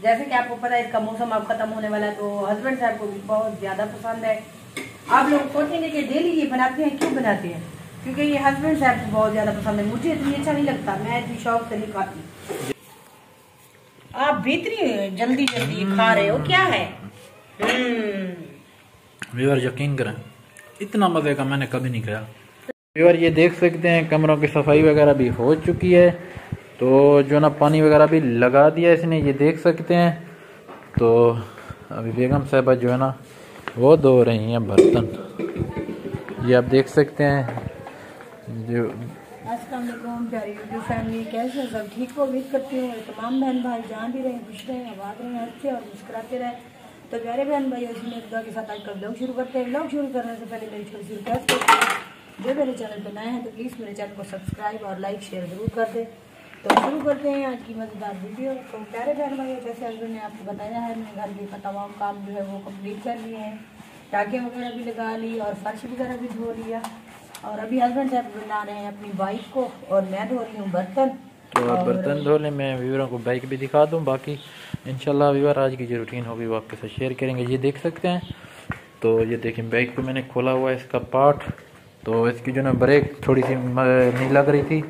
जैसे कि आपको पता है इसका मौसम अब खत्म होने वाला है, तो हस्बैंड साहब को भी बहुत ज्यादा पसंद है। आप लोग सोचेंगे कि डेली ये बनाते हैं, क्यों बनाते हैं? क्योंकि ये हस्बैंड साहब को बहुत ज्यादा पसंद है। मुझे इतनी अच्छा नहीं लगता, मैं इतनी शौक से नहीं खाती। आप भी इतनी जल्दी जल्दी खा रहे हो, क्या है? व्यूअर यकीन करें, इतना मजे का मैंने कभी नहीं खाया। व्यूअर ये देख सकते हैं कमरों की सफाई वगैरह भी हो चुकी है, तो जो ना पानी वगैरह भी लगा दिया इसने, ये देख सकते हैं। तो अभी बेगम साहबा जो है ना वो धो रही हैं बर्तन, ये आप देख सकते हैं। जो अस्सलाम वालेकुम प्यारी यूट्यूब फैमिली, कैसे सब ठीक हो? उम्मीद करती हूँ तमाम बहन भाई जहाँ भी रहें खुश रहें, आबाद रहें, हंसते और मुस्कुराते रहें। तो प्यारे बहन भाई उसी में दुआ के साथ आज का ब्लॉग शुरू करते हैं। ब्लॉग शुरू करने से पहले मेरी छोटी सी रिक्वेस्ट है, जो मेरे चैनल पर नए हैं तो प्लीज़ मेरे चैनल को सब्सक्राइब और लाइक शेयर ज़रूर कर दें। तो शुरू करते हैं आज की मज़ेदार वीडियो। तो प्यारे बहन भाई, जैसे हस्बैंड ने आपको बताया है, मैंने घर के तमाम काम जो है वो कम्प्लीट कर लिए हैं। टाँकियाँ वगैरह भी लगा ली और फर्श वगैरह भी धो लिया। और अभी हस्बैंड साहब बना रहे हैं अपनी बाइक को और मैं धो रही हूँ बर्तन। तो बर्तन धो लें, मैं व्यूअरों को बाइक भी दिखा दूँ। बाकी इंशाल्लाह व्यूअर आज की जो रूटीन होगी वो आपके साथ शेयर करेंगे। ये देख सकते हैं, तो ये देखिए बाइक पे मैंने खोला हुआ है इसका पार्ट। तो इसकी जो ना ब्रेक थोड़ी सी नहीं लग रही थी,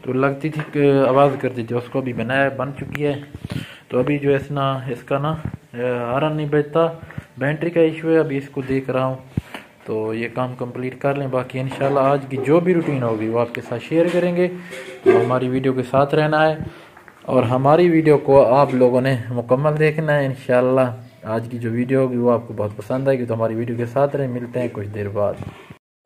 तो लगती थी कि आवाज़ करती थी, उसको भी बनाया बन चुकी है। तो अभी जो है ना इसका ना हॉर्न नहीं बजता, बैटरी का इशू है, अभी इसको देख रहा हूँ। तो ये काम कंप्लीट कर लें, बाकी इंशाल्लाह आज की जो भी रूटीन होगी वो आपके साथ शेयर करेंगे। तो हमारी वीडियो के साथ रहना है और हमारी वीडियो को आप लोगों ने मुकम्मल देखना है। इंशाल्लाह आज की जो वीडियो होगी वो आपको बहुत पसंद आएगी, तो हमारी वीडियो के साथ रहें। मिलते हैं कुछ देर बाद।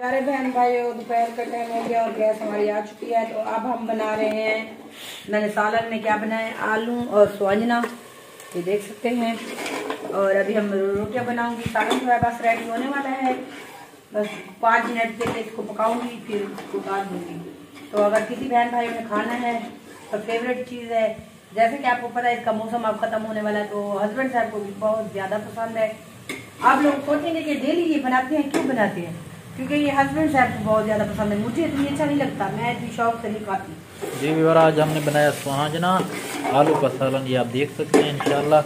सारे बहन भाइयों, दोपहर का टाइम हो गया और गैस हमारी आ चुकी है। तो अब हम बना रहे हैं, मैंने सालन में क्या बनाया, आलू और स्वांजना, ये देख सकते हैं। और अभी हम रोटियां बनाऊंगी। सालन जो है बस रेडी होने वाला है, बस 5 मिनट के लिए इसको पकाऊंगी, फिर इसको उतार दूंगी। तो अगर किसी बहन भाई ने खाना है तो फेवरेट चीज़ है, जैसे कि आपको पता है इसका मौसम अब खत्म होने वाला है, तो हस्बैंड साहब को भी बहुत ज़्यादा पसंद है। आप लोग सोचेंगे कि डेली ये बनाते हैं, क्यों बनाते हैं? क्योंकि ये हस्बैंड साहब को बहुत ज़्यादा पसंद है। मुझे इतनी अच्छा नहीं लगता, मैं इतनी शौक से नहीं खाती। जी व्यूअर, आज हमने बनाया स्वांजना आलू का सालन, ये आप देख सकते हैं। इंशाल्लाह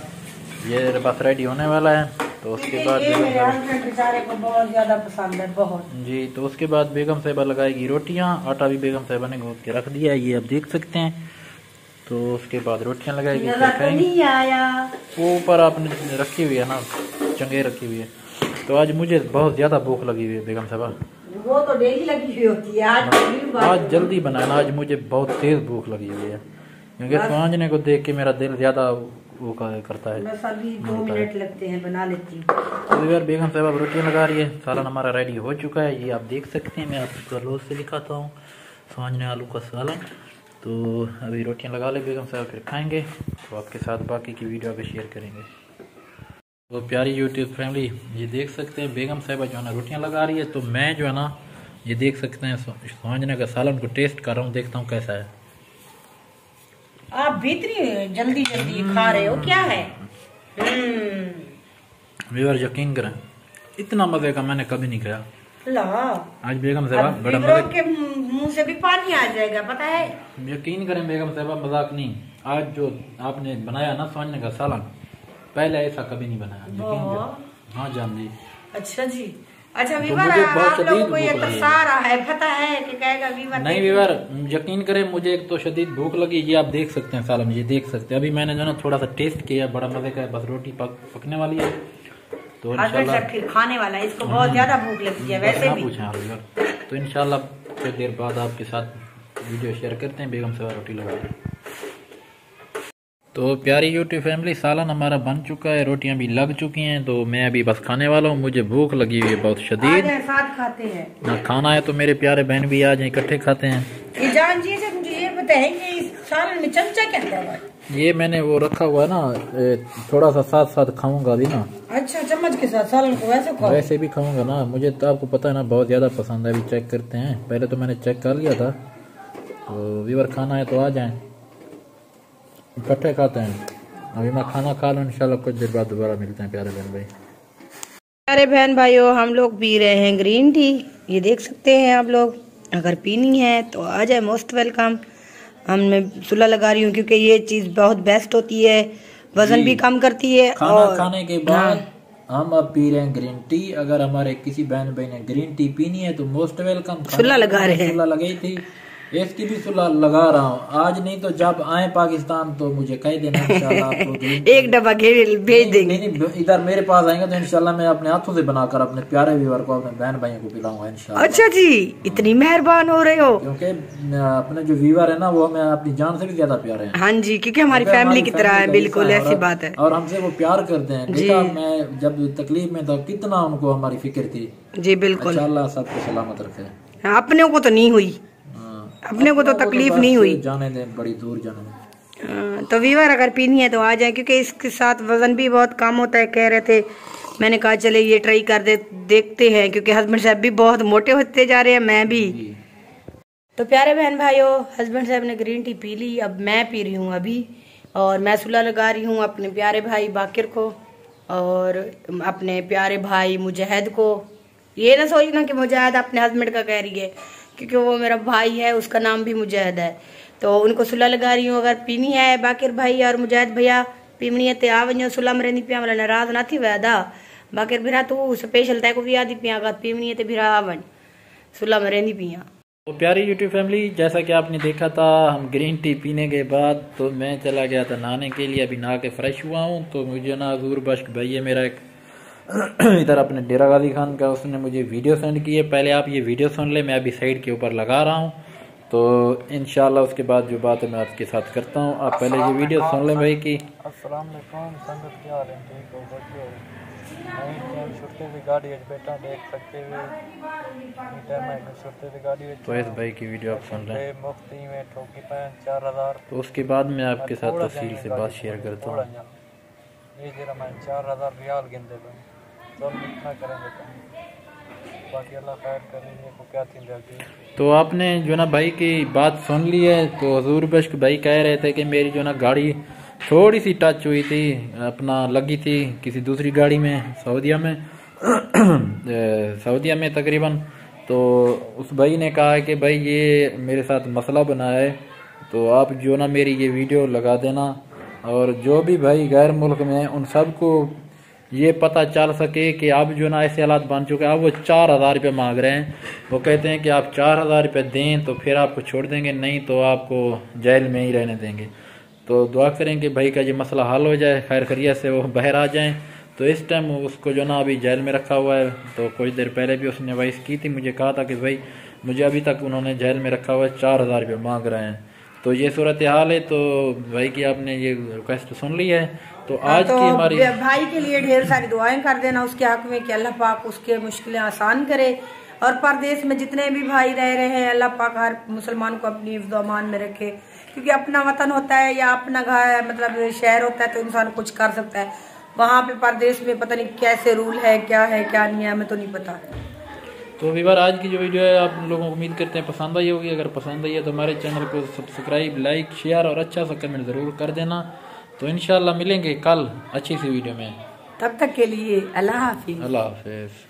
ये बस रेडी होने वाला है। तो उसके बाद मेरे हस्बैंड बेचारे को बहुत ज़्यादा पसंद है, बहुत जी। तो उसके बाद बेगम साहिबा लगाएगी रोटियां, आटा भी बेगम साहिबा ने गूंथ के रख दिया है, ये आप देख सकते हैं। तो उसके बाद रोटियां लगाएगी, नहीं आया वो ऊपर आपने रखी हुई है ना, चंगे रखी हुई है। तो आज मुझे बहुत ज्यादा भूख लगी हुई है बेगम साहबा। वो तो डेली लगी हुई होती है, आज जल्दी बनाना, आज मुझे बहुत तेज भूख लगी हुई है, क्योंकि स्वांजने को देख के मेरा दिल ज्यादा वो करता है। बस अभी 2 मिनट लगते हैं, बना लेती हूँ। तो यार बेगम साहबा रोटियां लगा रही है, सालन हमारा रेडी हो चुका है, ये आप देख सकते हैं। मैं आपको रोज से दिखाता हूँ स्वांजने आलू का सालन। तो अभी रोटियां लगा ले बेगम साहब, फिर खाएंगे, तो आपके साथ बाकी की वीडियो आगे शेयर करेंगे। तो प्यारी यूट्यूब फैमिली, ये देख सकते हैं बेगम साहिबा जो है ना रोटियां लगा रही है, तो मैं जो है ना ये देख सकते हैं स्वांजना का सालन को टेस्ट कर रहा हूँ, देखता हूँ कैसा है। आप भी इतनी जल्दी जल्दी खा रहे हो, क्या है? व्यूअर यकीन करें, इतना मजे का मैंने कभी नहीं खाया। ला आज बेगम साहिबा बड़ा मजे के मुंह से भी पानी आ जाएगा, पता है। यकीन करें बेगम साहिबा, मजाक नहीं, आज जो आपने बनाया ना स्वांजना का सालन, पहले ऐसा कभी नहीं बनाया, यकीन करें। हाँ जान जी। अच्छा जी, अच्छा वीवर, आप लोगों को ये तरसा रहा है, पता है कि कहेगा वीवर। नहीं वीवर, यकीन करें मुझे एक तो शदीद भूख लगी, ये आप देख सकते हैं सालन, ये देख सकते हैं। अभी मैंने जो ना थोड़ा सा टेस्ट किया, बड़ा मजे का है, बस रोटी पकने वाली है। तो इंशाल्लाह फिर खाने वाला है, इसको बहुत ज्यादा भूख लगती है वैसे भी। तो इंशाल्लाह कुछ देर बाद आपके साथ वीडियो शेयर करते हैं, बेगम साहबा रोटी लगा रहे हैं। तो प्यारी यूट्यूब फैमिली, सालन हमारा बन चुका है, रोटियां भी लग चुकी हैं, तो मैं अभी बस खाने वाला हूँ। मुझे भूख लगी हुई है बहुत शदीद, साथ खाते हैं ना खाना है तो मेरे प्यारे बहन भी आ जाए, इकट्ठे खाते हैं। ये जान जी से मुझे ये बताएं कि इस सालन में चमचा क्या है? ये मैंने वो रखा हुआ है ना, थोड़ा सा साथ साथ खाऊंगा अभी ना। अच्छा, चम्मच के साथ सालन को वैसे खाओ? वैसे भी खाऊंगा ना, मुझे तो आपको पता है ना बहुत ज्यादा पसंद है। अभी चेक करते हैं, पहले तो मैंने चेक कर लिया था। तो व्यूअर खाना है तो आ जाए, इकट्ठे खाते हैं। अभी मैं खाना खा लूँ, इंशाल्लाह कुछ देर बाद दोबारा मिलते हैं प्यारे बहन भाई। प्यारे बहन भाइयों, हम लोग पी रहे हैं ग्रीन टी, ये देख सकते हैं आप लोग। अगर पीनी है तो आ जाए, मोस्ट वेलकम। हम मैं सुलह लगा रही हूँ क्योंकि ये चीज़ बहुत बेस्ट होती है वजन भी कम करती है। खाना और खाने के बाद हम अब पी रहे हैं ग्रीन टी। अगर हमारे किसी बहन भाई ने ग्रीन टी पीनी है तो मोस्ट वेलकम। सुल्ला लगा रहे हैं, सुल्ला लगाई थी, इसकी भी सुल्ला लगा रहा हूँ। आज नहीं तो जब आए पाकिस्तान तो मुझे कह देना इंशाल्लाह आपको एक डब्बा भेज देंगे। नहीं, इधर मेरे पास आएंगे तो इंशाल्लाह मैं अपने हाथों से बनाकर अपने प्यारे व्यूअर को, अपने बहन भाइयों को पिलाऊंगा इंशाल्लाह। अच्छा जी, इतनी मेहरबान हो रहे हो। क्योंकि अपने जो व्यूअर है ना वो हमें अपनी जान से भी ज्यादा प्यारे हैं। हाँ जी, क्योंकि हमारी फैमिली की तरह है, बिल्कुल ऐसी बात है। और हमसे वो प्यार करते हैं। देखा मैं जब तकलीफ में था कितना उनको हमारी फिक्र थी। जी बिल्कुल। अल्लाह सबको सलामत रखे। अपने को तो नहीं हुई, अपने को तो तकलीफ नहीं हुई, जाने दें, बड़ी दूर जाने दें। तो वीवर अगर पीनी है तो आ जाए, क्योंकि इसके साथ वजन भी बहुत कम होता है कह रहे थे। मैंने कहा चले ये ट्राई कर देखते हैं, क्योंकि हस्बैंड साहब भी बहुत मोटे होते जा रहे हैं, मैं भी। तो प्यारे बहन भाइयों, हस्बैंड साहब ने ग्रीन टी पी ली, अब मैं पी रही हूँ अभी। और मैं सुलह लगा रही हूँ अपने प्यारे भाई बाकिर को और अपने प्यारे भाई मुजाहिद को। ये ना सोचना कि मुजाहिद अपने हस्बैंड का कह रही है, क्योंकि वो मेरा भाई है, उसका नाम भी मुजाहिद है। तो उनको सुलह लगा रही हूँ। अगर पीनी है बाकिर भाई और मुजाहिद भैया पीवनी है तो आ वञो। सुलह में रहंदी पिया, मतलब नाराज ना थी वैदा। बाकिर भिरा तू स्पेशल तय को भी आदि पिया, अगर पीवनी है तो भिरा आ वञ, सुलह में रहंदी पिया। तो प्यारी यूट्यूब फैमिली, जैसा कि आपने देखा था, हम ग्रीन टी पीने के बाद तो मैं चला गया था नहाने के लिए। अभी नहा के फ्रेश हुआ हूँ तो मुझे ना हजूर बख्श भाई है मेरा एक इधर अपने डेरा गाजी खान का, उसने मुझे वीडियो सेंड की है। पहले आप ये वीडियो सुन ले, मैं अभी साइड के ऊपर लगा रहा हूँ, तो इंशाल्लाह उसके बाद जो बात है मैं आपके साथ करता हूँ। आप पहले ये वीडियो सुन लें भाई की। अस्सलाम वालेकुम संगत, क्या हाल है? ठीक हो? बढ़िया हो? छुट्टे भी गाड़ी बेटा देख सकते हुए छुट्टे भी गाड़ी। तो इस भाई की वीडियो आप सुन लें। मुफ्ती में ठोकी पाए 4000। तो उसके बाद मैं आपके साथ तफसील से बात शेयर करता हूँ। ये जरा मैं 4000 रियाल गिनते थे, तो इतना करेंगे बाकी अल्लाह खैर करेंगे को क्या थी जाती। तो आपने जो ना भाई की बात सुन ली है। तो हजूर बख्श भाई कह रहे थे कि मेरी जो ना गाड़ी थोड़ी सी टच हुई थी, अपना लगी थी किसी दूसरी गाड़ी में सऊदीया में तकरीबन। तो उस भाई ने कहा कि भाई ये मेरे साथ मसला बना है, तो आप जो ना मेरी ये वीडियो लगा देना, और जो भी भाई गैर मुल्क में हैं उन सबको ये पता चल सके कि अब जो ना ऐसे हालात बन चुके हैं। अब वो 4000 रुपये मांग रहे हैं। वो कहते हैं कि आप 4000 रुपये दें तो फिर आपको छोड़ देंगे, नहीं तो आपको जेल में ही रहने देंगे। तो दुआ करें कि भाई का ये मसला हल हो जाए, खैर खैरियत से वो बाहर आ जाएं। तो इस टाइम उसको जो ना अभी जेल में रखा हुआ है। तो कुछ देर पहले भी उसने वॉइस की थी, मुझे कहा था कि भाई मुझे अभी तक उन्होंने जेल में रखा हुआ है, 4000 रुपये मांग रहे हैं। तो ये सूरत हाल है। तो भाई की आपने ये रिक्वेस्ट सुन ली है। तो आज की हमारी भाई के लिए ढेर सारी दुआएं कर देना उसके हक में कि अल्लाह पाक उसके मुश्किलें आसान करे। और परदेश में जितने भी भाई रह रहे हैं, अल्लाह पाक हर मुसलमान को अपनी हिफ्ज़ अमान में रखे, क्योंकि अपना वतन होता है या अपना घर मतलब शहर होता है तो इंसान कुछ कर सकता है। वहाँ पे परदेश में पता नहीं कैसे रूल है क्या नहीं है, हमें तो नहीं पता। तो वीवर आज की जो वीडियो है आप लोगों को उम्मीद करते हैं पसंद आई होगी। अगर पसंद आई है तो हमारे चैनल को सब्सक्राइब, लाइक, शेयर और अच्छा सा कमेंट ज़रूर कर देना। तो इंशाल्लाह मिलेंगे कल अच्छी सी वीडियो में। तब तक के लिए अल्लाह हाफिज़। अल्लाह हाफिज़।